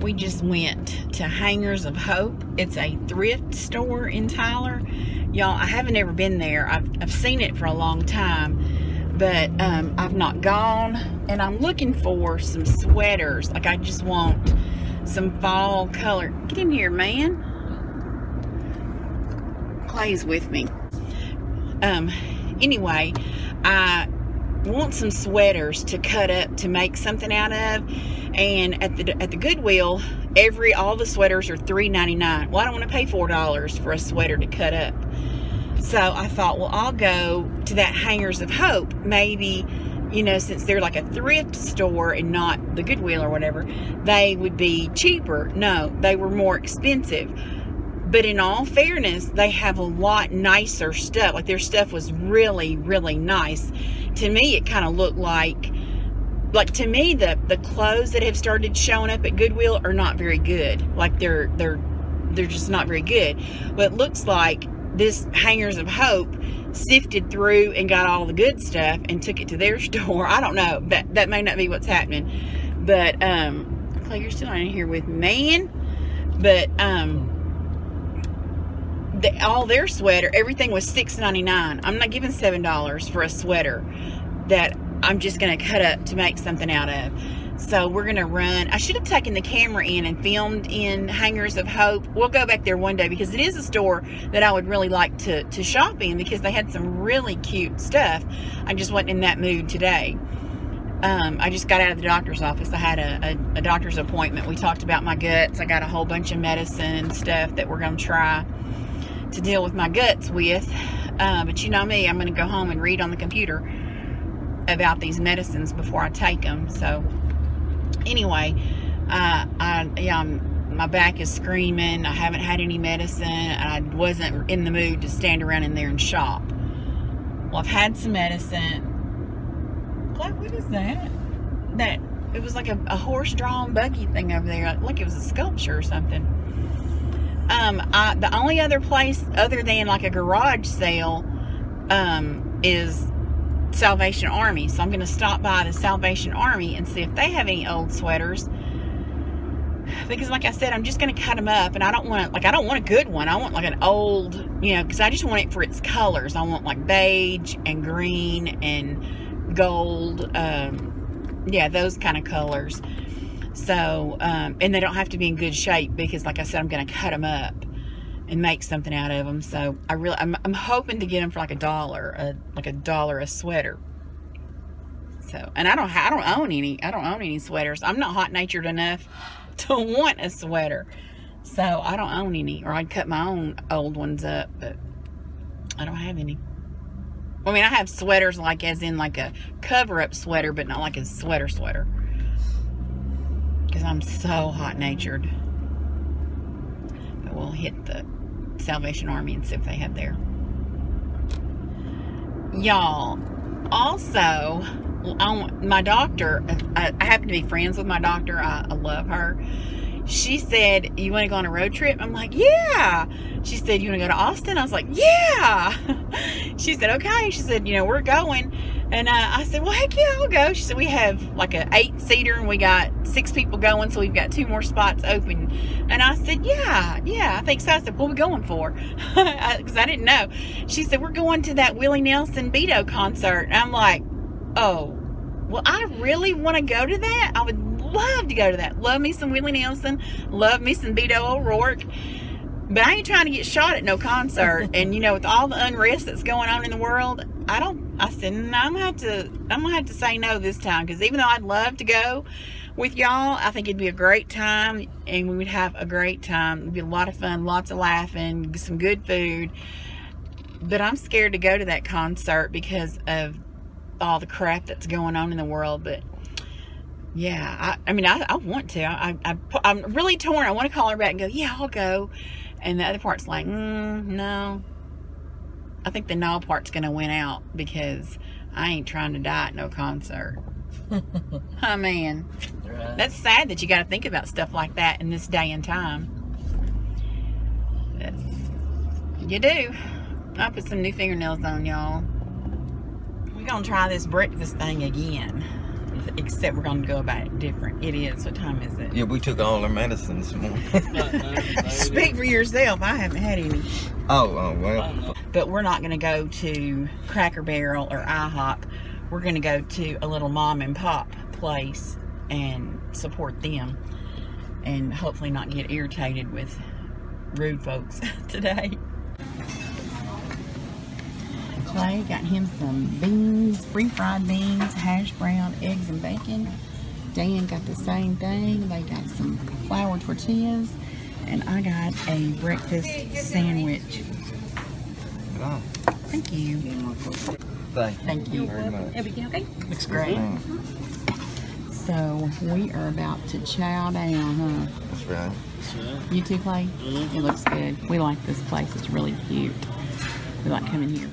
we just went to Hangers of Hope. It's a thrift store in Tyler. Y'all, I haven't ever been there. I've seen it for a long time, but I've not gone. And I'm looking for some sweaters. Like, I just want some fall color. Get in here, man. Clay's with me. Anyway, I want some sweaters to cut up to make something out of. And at the Goodwill, all the sweaters are $3.99. Well, I don't want to pay $4 for a sweater to cut up. So I thought, well, I'll go to that Hangers of Hope. Maybe, you know, since they're like a thrift store and not the Goodwill or whatever, they would be cheaper. No, they were more expensive. But in all fairness, they have a lot nicer stuff. Like, their stuff was really, really nice. To me, it kind of looked like to me, the clothes that have started showing up at Goodwill are not very good. Like, they're just not very good. But it looks like this Hangers of Hope sifted through and got all the good stuff and took it to their store. I don't know. That may not be what's happening. But Clay, you're still in here with me, man. But all their sweater, everything was $6.99. I'm not giving $7 for a sweater that I'm just going to cut up to make something out of. So we're going to run. I should have taken the camera in and filmed in Hangers of Hope. We'll go back there one day, because it is a store that I would really like to shop in, because they had some really cute stuff. I just wasn't in that mood today. I just got out of the doctor's office. I had a doctor's appointment. We talked about my guts. I got a whole bunch of medicine and stuff that we're going to try to deal with my guts with. But you know me, I'm going to go home and read on the computer about these medicines before I take them. So anyway, my back is screaming. I haven't had any medicine. I wasn't in the mood to stand around in there and shop. Well, I've had some medicine. What is that? It was like a horse-drawn buggy thing over there. Like it was a sculpture or something. The only other place other than like a garage sale is Salvation Army. So I'm going to stop by the Salvation Army and see if they have any old sweaters, because like I said, I'm just going to cut them up. And I don't want a good one. I want like an old, you know, because I just want it for its colors. I want like beige and green and gold, yeah, those kind of colors. So and they don't have to be in good shape, because like I said, I'm going to cut them up and make something out of them. So I'm hoping to get them for like $1 a sweater. So, and I don't own any sweaters. I'm not hot-natured enough to want a sweater, so I don't own any. Or I'd cut my own old ones up, but I don't have any. I mean, I have sweaters like as in like a cover-up sweater, but not like a sweater, because I'm so hot-natured. But we'll hit the Salvation Army and see if they have there. Y'all, also, my doctor, I happen to be friends with my doctor. I love her. She said, you want to go on a road trip? I'm like, yeah. She said, you want to go to Austin? I was like, yeah. She said, okay. She said, you know, we're going. And I said, well, heck yeah, I'll go. She said, we have like a 8-seater and we got 6 people going, so we've got 2 more spots open. And I said, yeah, I think so. I said, what are we going for? Because I didn't know. She said, we're going to that Willie Nelson Beto concert. And I'm like, oh, well, I really want to go to that. I would love to go to that. Love me some Willie Nelson. Love me some Beto O'Rourke. But I ain't trying to get shot at no concert. And you know, with all the unrest that's going on in the world, I said, no, I'm gonna have to say no this time, because even though I'd love to go with y'all, I think it'd be a great time, and we would have a great time. It'd be a lot of fun, lots of laughing, some good food. But I'm scared to go to that concert because of all the crap that's going on in the world. But yeah, I mean, I want to. I'm really torn. I want to call her back and go, yeah, I'll go. And the other part's like, no. I think the no part's going to win out, because I ain't trying to die at no concert. Oh, man. Right. That's sad that you got to think about stuff like that in this day and time. You do. I'll put some new fingernails on, y'all. We're going to try this breakfast thing again. except we're going to go about it different. It is. What time is it? Yeah, we took all our medicine this morning. Speak for yourself. I haven't had any. Oh, well. But we're not going to go to Cracker Barrel or IHOP. We're going to go to a little mom and pop place and support them. And hopefully not get irritated with rude folks today. Clay got him some beans, free-fried beans, hash brown, eggs, and bacon. Dan got the same thing. They got some flour tortillas. And I got a breakfast sandwich. Oh. Thank you. Thank you very much. Everything okay? Looks great. So we are about to chow down, huh? That's right. You too, Clay? It looks good. We like this place. It's really cute. We like coming here.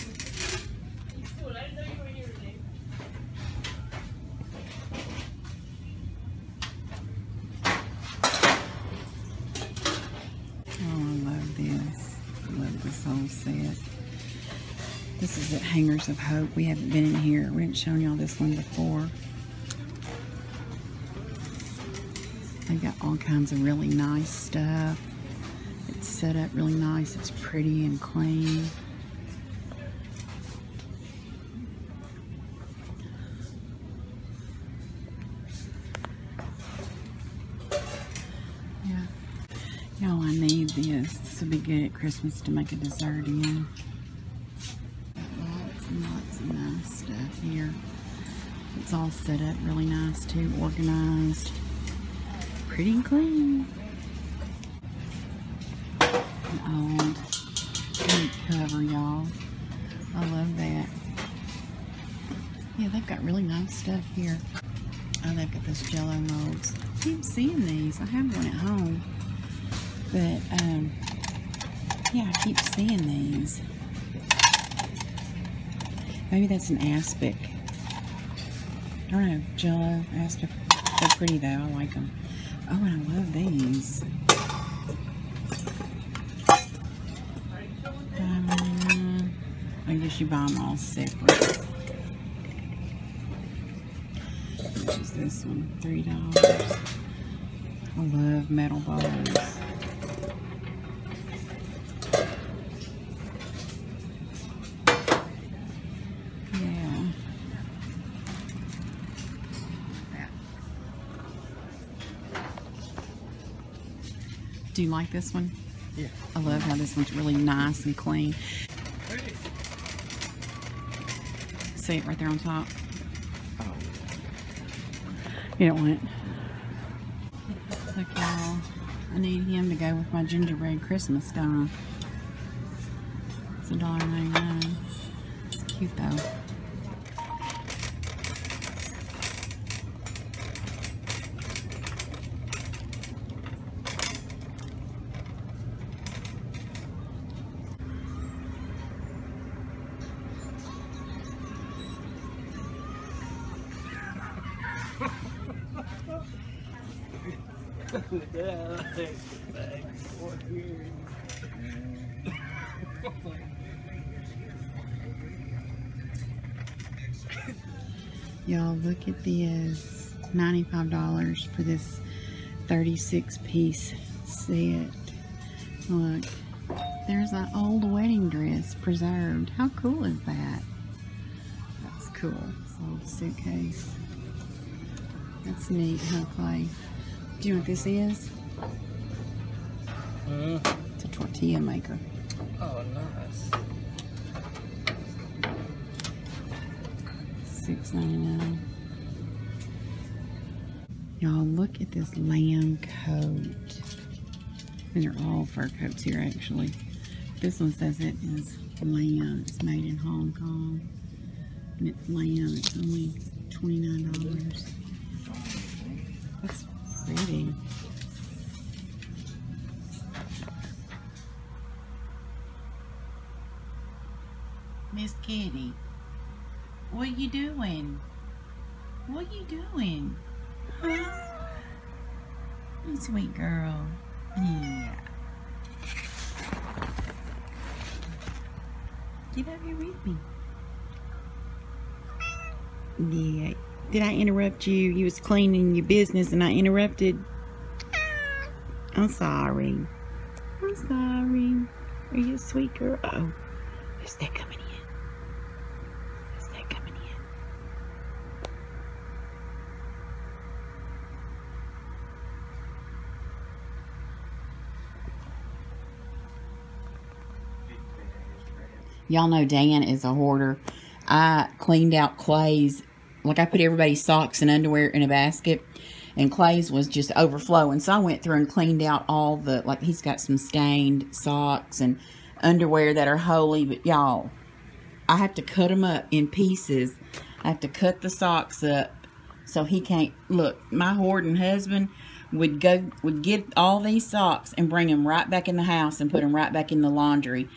Whole set. This is at Hangers of Hope. We haven't been in here. We haven't shown y'all this one before. They got all kinds of really nice stuff. It's set up really nice. It's pretty and clean. Y'all, I need this. This will be good at Christmas to make a dessert in. Lots and lots of nice stuff here. It's all set up really nice too, organized. Pretty and clean. An old pink cover, y'all. I love that. Yeah, they've got really nice stuff here. Oh, they've got those Jello molds. I keep seeing these. I have one at home. But, yeah, I keep seeing these. Maybe that's an aspic. I don't know, Jello, aspic. They're pretty though, I like them. Oh, and I love these. I guess you buy them all separate. Which is this one? $3. I love metal bowls. Do you like this one? Yeah. I love how this one's really nice and clean. See it right there on top? Oh. You don't want it? Look, y'all. I need him to go with my gingerbread Christmas doll. It's $1.99. It's cute though. Y'all, look at this. $95 for this 36-piece set. Look, there's an old wedding dress preserved. How cool is that? That's cool. It's a little suitcase. That's neat, huh, Clay? Do you know what this is? It's a tortilla maker. Oh, nice. $6.99. Y'all, look at this lamb coat. These are all fur coats here, actually. This one says it is lamb. It's made in Hong Kong. And it's lamb. It's only $29. That's pretty. Miss Kitty, what are you doing? What are you doing? Huh? You sweet girl. Yeah. Get up here with me. Yeah. Did I interrupt you? You was cleaning your business and I interrupted. I'm sorry. I'm sorry. Are you a sweet girl? Oh, who's that coming in? Who's that coming in? Y'all know Dan is a hoarder. I cleaned out Clay's, like I put everybody's socks and underwear in a basket, and Clay's was just overflowing. So I went through and cleaned out all the, like he's got some stained socks and underwear that are holy, but y'all, I have to cut them up in pieces. I have to cut the socks up so he can't, look, my hoarding husband would get all these socks and bring them right back in the house and put them right back in the laundry.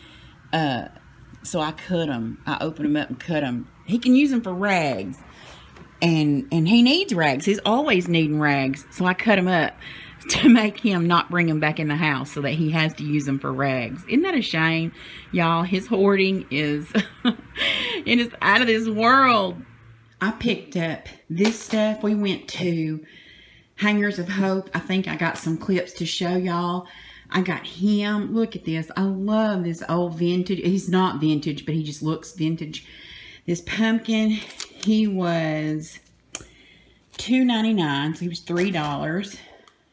So I cut them. I opened them up and cut them. He can use them for rags. And he needs rags. He's always needing rags. So I cut them up to make him not bring them back in the house so that he has to use them for rags. Isn't that a shame? Y'all, his hoarding is, it is out of this world. I picked up this stuff. We went to Hangers of Hope. I think I got some clips to show y'all. I got him. Look at this. I love this old vintage. He's not vintage, but he just looks vintage. This pumpkin, he was $2.99, so he was $3.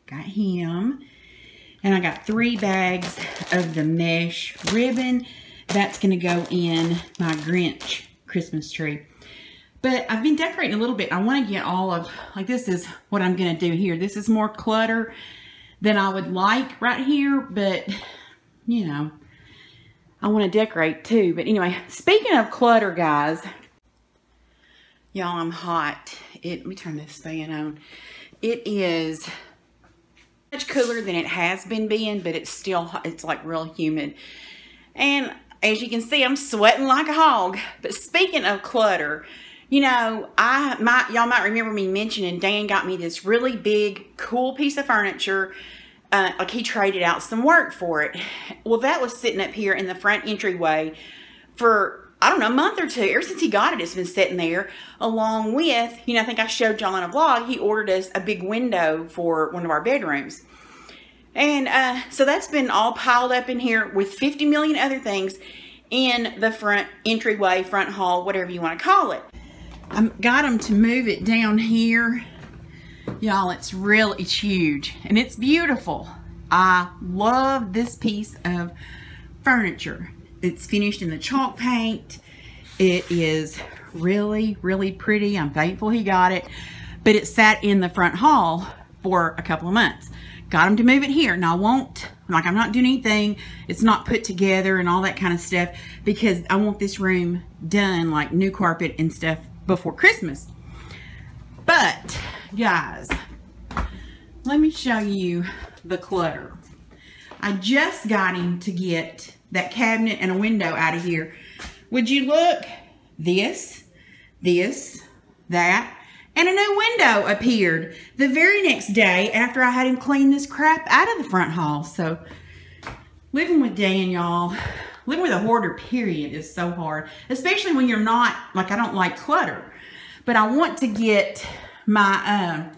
Got him. And I got 3 bags of the mesh ribbon. That's going to go in my Grinch Christmas tree. But I've been decorating a little bit. I want to get all of, like this is what I'm going to do here. This is more clutter than I would like right here, but you know, I want to decorate too. But anyway, speaking of clutter, guys, y'all, I'm hot. Let me turn this fan on. It is much cooler than it has been being, but it's still hot. It's like real humid. And as you can see, I'm sweating like a hog. But speaking of clutter, you know, y'all might remember me mentioning Dan got me this really big, cool piece of furniture. Like he traded out some work for it. Well, that was sitting up here in the front entryway for, I don't know, a month or two. Ever since he got it, it's been sitting there. Along with, you know, I think I showed y'all in a vlog, he ordered us a big window for one of our bedrooms. And so that's been all piled up in here with 50 million other things in the front entryway, front hall, whatever you want to call it. I got him to move it down here. Y'all, it's huge and it's beautiful. I love this piece of furniture. It's finished in the chalk paint. It is really, really pretty. I'm thankful he got it, but it sat in the front hall for a couple of months. Got him to move it here. Now I'm not doing anything. It's not put together and all that kind of stuff because I want this room done, like new carpet and stuff, before Christmas. But guys, let me show you the clutter. I just got him to get that cabinet and a window out of here. Would you look? This, that, and a new window appeared the very next day after I had him clean this crap out of the front hall. So living with Dan, y'all, living with a hoarder period is so hard, especially when you're not, like, I don't like clutter. But I want to get my,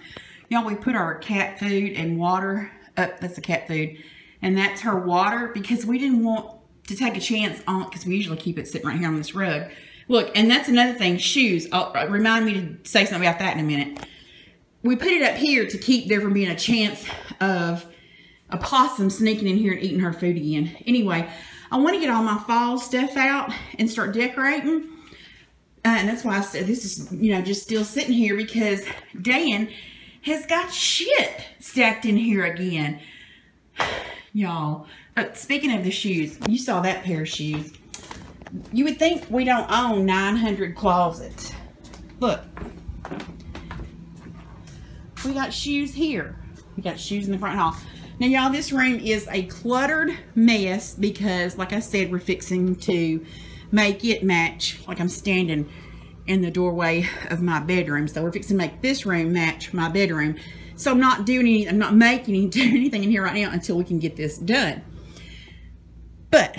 y'all, we put our cat food and water up. That's the cat food. And that's her water because we didn't want to take a chance on, because we usually keep it sitting right here on this rug. Look, and that's another thing, shoes. Remind me to say something about that in a minute. We put it up here to keep there from being a chance of a possum sneaking in here and eating her food again. Anyway, I want to get all my fall stuff out and start decorating. And that's why I said this is, you know, just still sitting here because Dan has got shit stacked in here again. Y'all, speaking of the shoes, you saw that pair of shoes. You would think we don't own 900 closets. Look. We got shoes here. We got shoes in the front hall. Now, y'all, this room is a cluttered mess because, like I said, we're fixing to make it match, like I'm standing in the doorway of my bedroom. So we're fixing to make this room match my bedroom. So I'm not making anything in here right now until we can get this done. But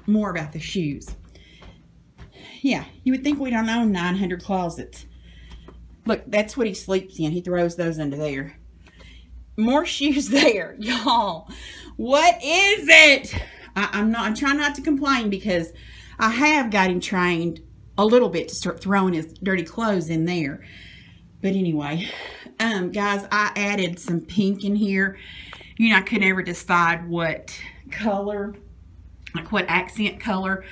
more about the shoes. Yeah, you would think we don't own 900 closets. Look, that's what he sleeps in. He throws those under there. More shoes there, y'all. What is it? I'm trying not to complain because I have got him trained a little bit to start throwing his dirty clothes in there. But anyway, guys, I added some pink in here. You know, I could never decide what color, like what accent color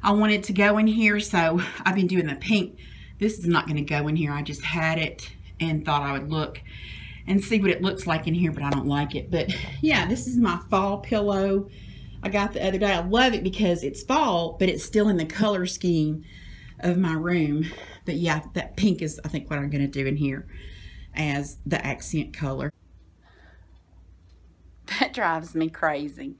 I wanted to go in here. So I've been doing the pink. This is not going to go in here. I just had it and thought I would look and see what it looks like in here, but I don't like it. But yeah, this is my fall pillow I got the other day. I love it because it's fall, but it's still in the color scheme of my room. But yeah, that pink is, I think, what I'm going to do in here as the accent color. That drives me crazy.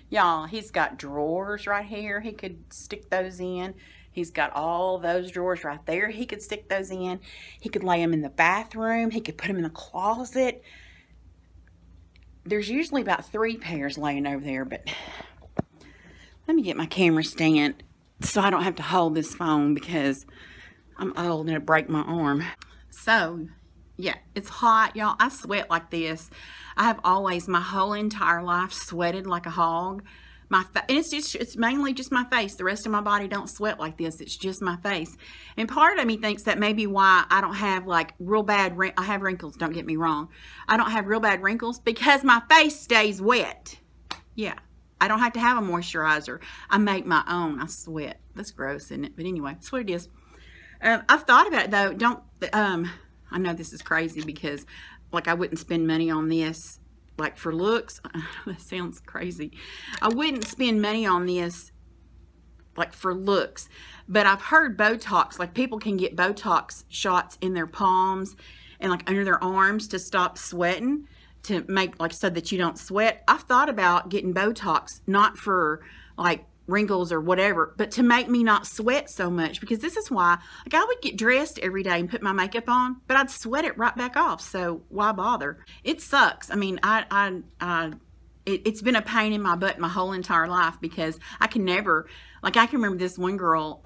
Y'all, he's got drawers right here. He could stick those in. He's got all those drawers right there. He could stick those in. He could lay them in the bathroom. He could put them in the closet. There's usually about 3 pairs laying over there, but let me get my camera stand so I don't have to hold this phone because I'm old and it'll break my arm. So, yeah, it's hot, y'all. I sweat like this. I have always, my whole entire life, sweated like a hog. And it's mainly just my face. The rest of my body don't sweat like this. It's just my face. And part of me thinks that maybe why I don't have like real bad, I have wrinkles, don't get me wrong. I don't have real bad wrinkles because my face stays wet. Yeah, I don't have to have a moisturizer. I make my own. I sweat. That's gross, isn't it? But anyway, that's what it is. I've thought about it though. I know this is crazy because like I wouldn't spend money on this like for looks. That sounds crazy. I wouldn't spend money on this like for looks, but I've heard Botox, like people can get Botox shots in their palms and like under their arms to stop sweating, to make like so that you don't sweat. I've thought about getting Botox, not for like wrinkles or whatever, but to make me not sweat so much, because this is why, like, I would get dressed every day and put my makeup on, but I'd sweat it right back off. So why bother? It sucks. I mean, it's been a pain in my butt my whole entire life because I can never, like, I can remember this one girl,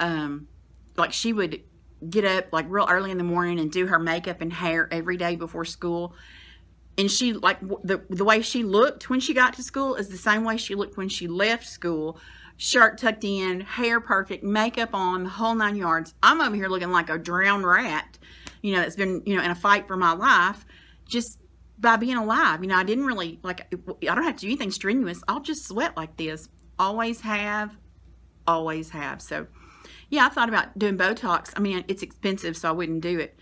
like she would get up like real early in the morning and do her makeup and hair every day before school. And she, like, the way she looked when she got to school is the same way she looked when she left school. Shirt tucked in, hair perfect, makeup on, the whole 9 yards. I'm over here looking like a drowned rat, you know, that's been, you know, in a fight for my life just by being alive. You know, I didn't really, like, I don't have to do anything strenuous. I'll just sweat like this. Always have, always have. So, yeah, I thought about doing Botox. I mean, it's expensive, so I wouldn't do it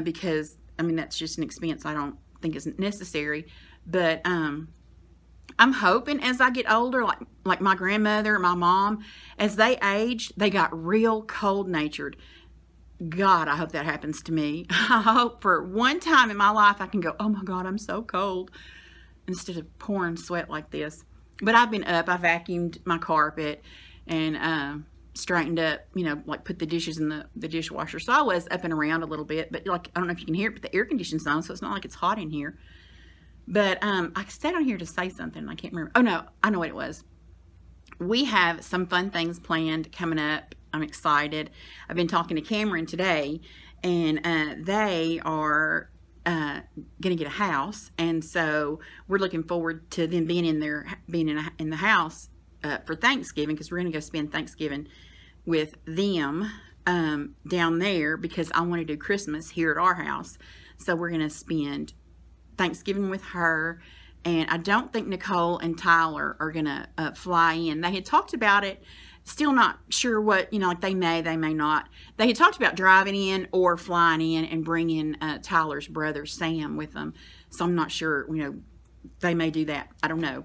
because, I mean, that's just an expense I don't think is necessary. But, I'm hoping as I get older, like my grandmother, my mom, as they aged, they got real cold-natured. God, I hope that happens to me. I hope for one time in my life I can go, oh my God, I'm so cold, instead of pouring sweat like this. But I've been up. I vacuumed my carpet and straightened up, you know, like put the dishes in the dishwasher. So I was up and around a little bit, but like, I don't know if you can hear it, but the air conditioning's on, so it's not like it's hot in here. But I stayed on here to say something. I can't remember. Oh, no. I know what it was. We have some fun things planned coming up. I'm excited. I've been talking to Cameron today, and they are going to get a house. And so we're looking forward to them being in the house for Thanksgiving, because we're going to go spend Thanksgiving with them down there, because I want to do Christmas here at our house. So we're going to spend Thanksgiving with her, and I don't think Nicole and Tyler are gonna fly in. They had talked about it, still not sure what, you know, like they may not. They had talked about driving in or flying in and bringing Tyler's brother Sam with them. So I'm not sure, you know, they may do that. I don't know,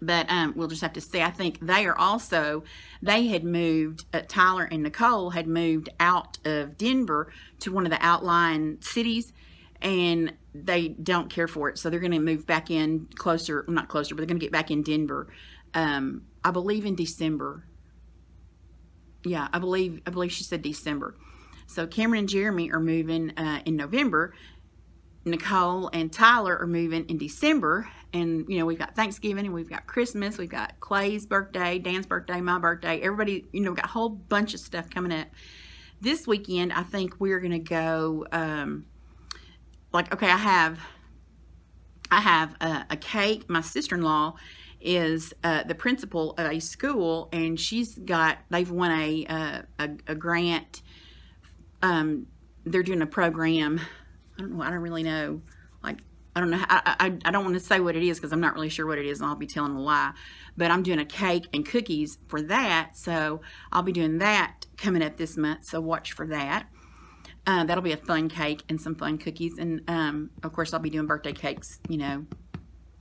but we'll just have to see. I think they had moved, Tyler and Nicole had moved out of Denver to one of the outlying cities, and they don't care for it, so they're going to move back in closer, not closer, but they're going to get back in Denver, I believe in December. Yeah, I believe she said December. So Cameron and Jeremy are moving in November. Nicole and Tyler are moving in December, and you know, we've got Thanksgiving and we've got Christmas, we've got Clay's birthday, Dan's birthday, my birthday, everybody, you know, we've got a whole bunch of stuff coming up. this weekend, I think we're going to go, like, okay, I have a cake. My sister-in-law is the principal of a school, and they've won a grant. They're doing a program. I don't really know. Like, I don't know. I don't want to say what it is because I'm not really sure what it is, and I'll be telling a lie. But I'm doing a cake and cookies for that, so I'll be doing that coming up this month. So watch for that. That'll be a fun cake and some fun cookies, and of course I'll be doing birthday cakes, you know,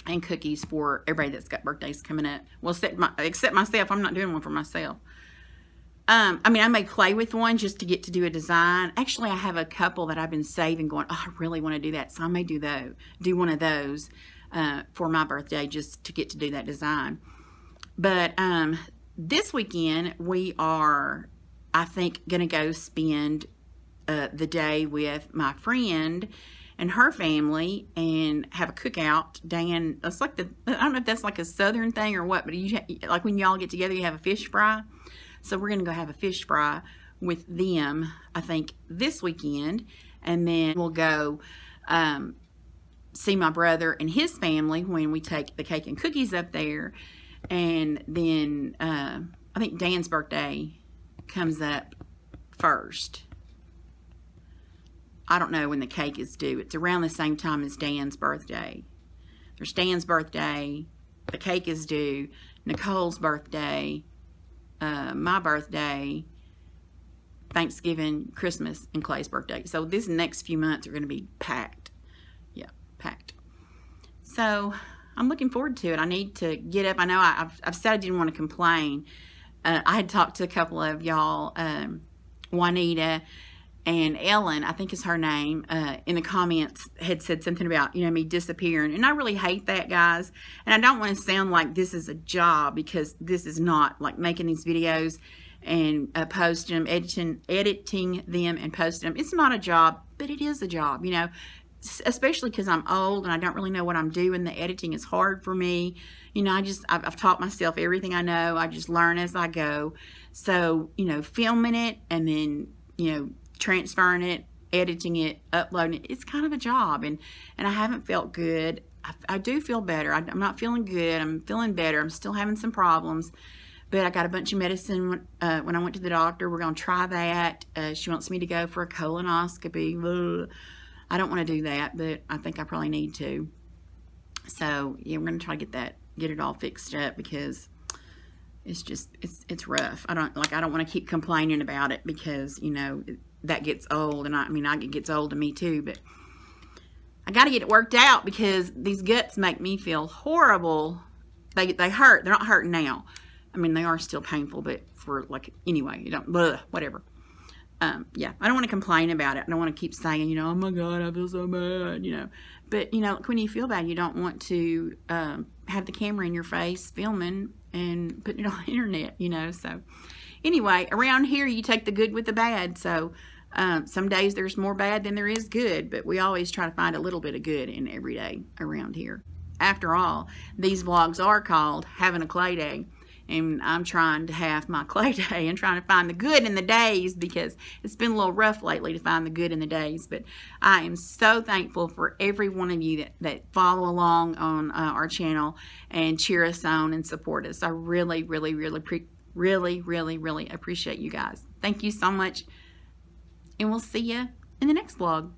and cookies for everybody that's got birthdays coming up. Well, except myself. I'm not doing one for myself. I mean, I may play with one just to get to do a design. Actually, I have a couple that I've been saving going, oh, I really want to do that. So I may do one of those for my birthday just to get to do that design. But this weekend, we are, I think, going to go spend the day with my friend and her family and have a cookout. Dan, it's like I don't know if that's like a southern thing or what, but like when y'all get together, you have a fish fry. So we're going to go have a fish fry with them, I think, this weekend. And then we'll go see my brother and his family when we take the cake and cookies up there. And then I think Dan's birthday comes up first. I don't know when the cake is due. It's around the same time as Dan's birthday. There's Dan's birthday. The cake is due. Nicole's birthday. My birthday, Thanksgiving, Christmas, and Clay's birthday. So these next few months are going to be packed. Yeah, packed. So I'm looking forward to it. I need to get up. I know I've said I didn't want to complain. I had talked to a couple of y'all, Juanita and Ellen, I think is her name, in the comments had said something about, you know, me disappearing. And I really hate that, guys. And I don't want to sound like this is a job, because this is not. Like making these videos and posting them, editing them and posting them. It's not a job, but it is a job, you know, especially because I'm old and I don't really know what I'm doing. The editing is hard for me. You know, I've taught myself everything I know. I just learn as I go. So, you know, filming it and then, you know, transferring it, editing it, uploading it, it's kind of a job, and I haven't felt good. I do feel better. I'm not feeling good. I'm feeling better. I'm still having some problems, but I got a bunch of medicine when I went to the doctor. We're going to try that. She wants me to go for a colonoscopy. Ugh. I don't want to do that, but I think I probably need to. So yeah, we're going to try to get it all fixed up, because it's just, it's rough. I don't want to keep complaining about it, because, you know, that gets old, and I mean, it gets old to me too, but I got to get it worked out, because these guts make me feel horrible. They hurt. They're not hurting now. I mean, they are still painful, but for like, anyway, you don't, blah, whatever. Yeah, I don't want to complain about it. I don't want to keep saying, you know, oh my God, I feel so bad, you know. But, you know, when you feel bad, you don't want to have the camera in your face filming and putting it on the internet, you know. So anyway, around here, you take the good with the bad. So some days there's more bad than there is good, but we always try to find a little bit of good in every day around here. After all, these vlogs are called Having a Clay Day, and I'm trying to have my clay day and trying to find the good in the days, because it's been a little rough lately to find the good in the days. But I am so thankful for every one of you that follow along on our channel and cheer us on and support us. I really, really, really appreciate you guys. Thank you so much, and we'll see you in the next vlog.